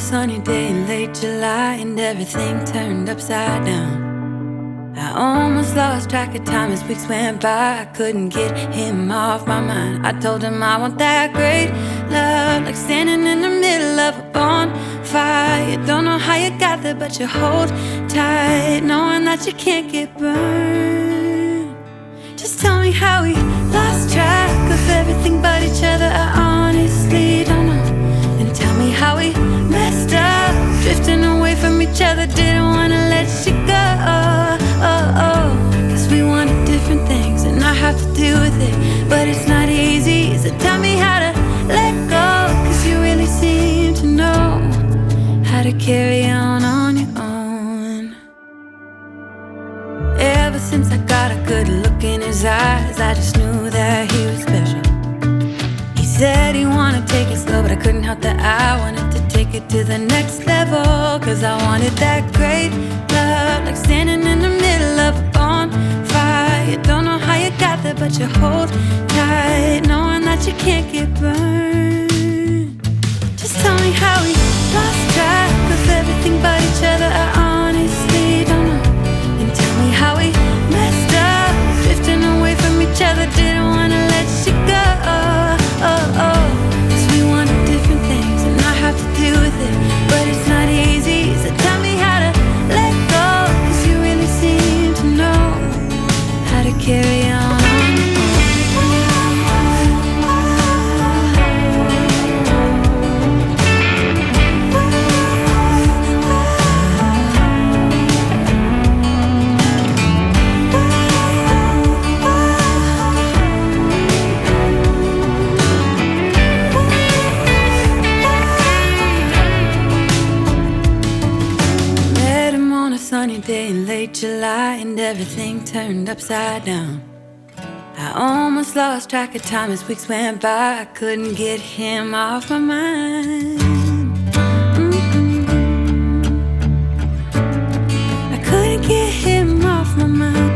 sunny day in late July, and everything turned upside down. I almost lost track of time as weeks went by. I couldn't get him off my mind. I told him I want that great love, like standing in the middle of a bonfire. You don't know how you got there, but you hold tight, knowing that you can't get burned. Just tell me how we lost track of everything but each other. I honestly don't know. Then tell me how we messed up, drifting away from each other. Didn't wanna let you go. Cause we wanted different things, and I have to deal with it, but it's not easy. So tell me how to let go, cause you really seem to know how to carry on your own. Ever since I got a good look in his eyes, I just knew that he was special. He said he wanted to take it slow, but I couldn't help that I wanted to take it to the next level. Cause I wanted that great love, like standing in the middle of a bonfire. You don't know how you got there, but you hold tight, knowing that you can't get burned. Just tell me how we lost track of everything but each other. I honestly don't know. And tell me how we messed up, drifting away from each other. Didn't wanna let you go. Cause we wanted different things, and I have to deal with it, but it's not easy. So tell me how to let go, cause you really seem to know how to carry on. Sunny day in late July, and everything turned upside down. I almost lost track of time as weeks went by. I couldn't get him off my mind. I couldn't get him off my mind.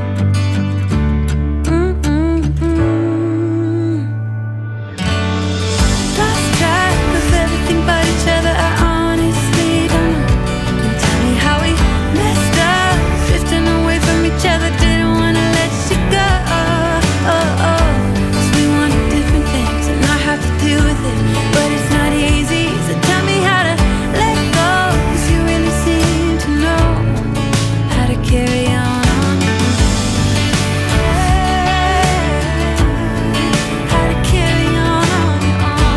Lost track of everything but each other. I honestly don't know. And tell me how we messed up, drifting away from each other. Didn't wanna let you go. Cause we wanted different things, and I have to deal with it, but it's not easy. So tell me how to let go, cause you really seem to know how to carry on your own. How to carry on your own.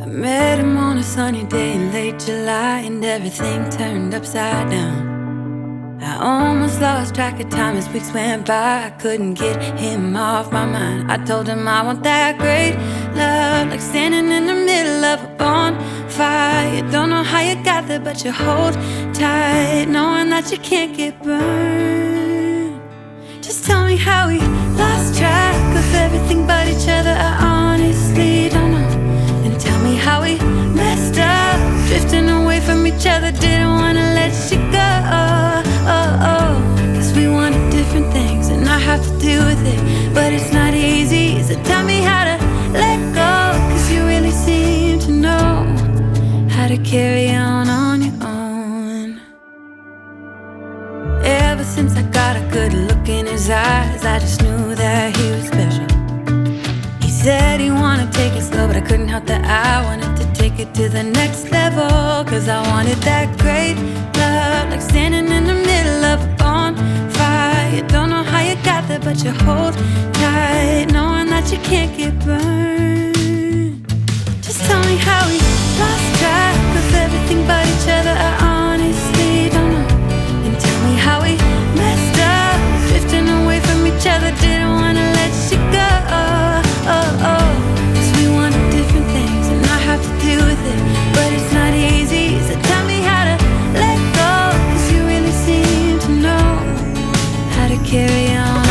I met him on a sunny day in late July, and everything turned upside down. I almost lost track of time as weeks went by. I couldn't get him off my mind. I told him I want that great love, like standing in the middle of a bonfire. You don't know how you got there, but you hold tight, knowing that you can't get burned. Just tell me how we lost track of everything but each other. I honestly don't know. And tell me how we messed up, drifting away from each other. Didn't wanna let you go. Cause we wanted different things, and I have to deal with it, but it's not easy. So tell me how to let go, cause you really seem to know how to carry on your own. Ever since I got a good look in his eyes, I just knew that he was special. He said he wanted to take it slow, but I couldn't help that I wanted to take it to the next level. Cause I wanted that great love, like standing in the middle of a bonfire. You don't know how you got there, but you hold tight, knowing that you can't get burned. Just tell me how we lost track of everything but each other. I honestly don't know. And tell me how we messed up, drifting away from each other. Didn't wanna let you go. Cause we wanted different things, and I have to deal with it, but it's not easy. So tell me how to let go, cause you really seem to know how to carry on.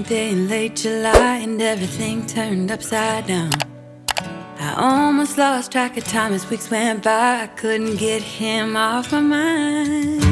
day in late July, and everything turned upside down. I almost lost track of time as weeks went by. I couldn't get him off my mind.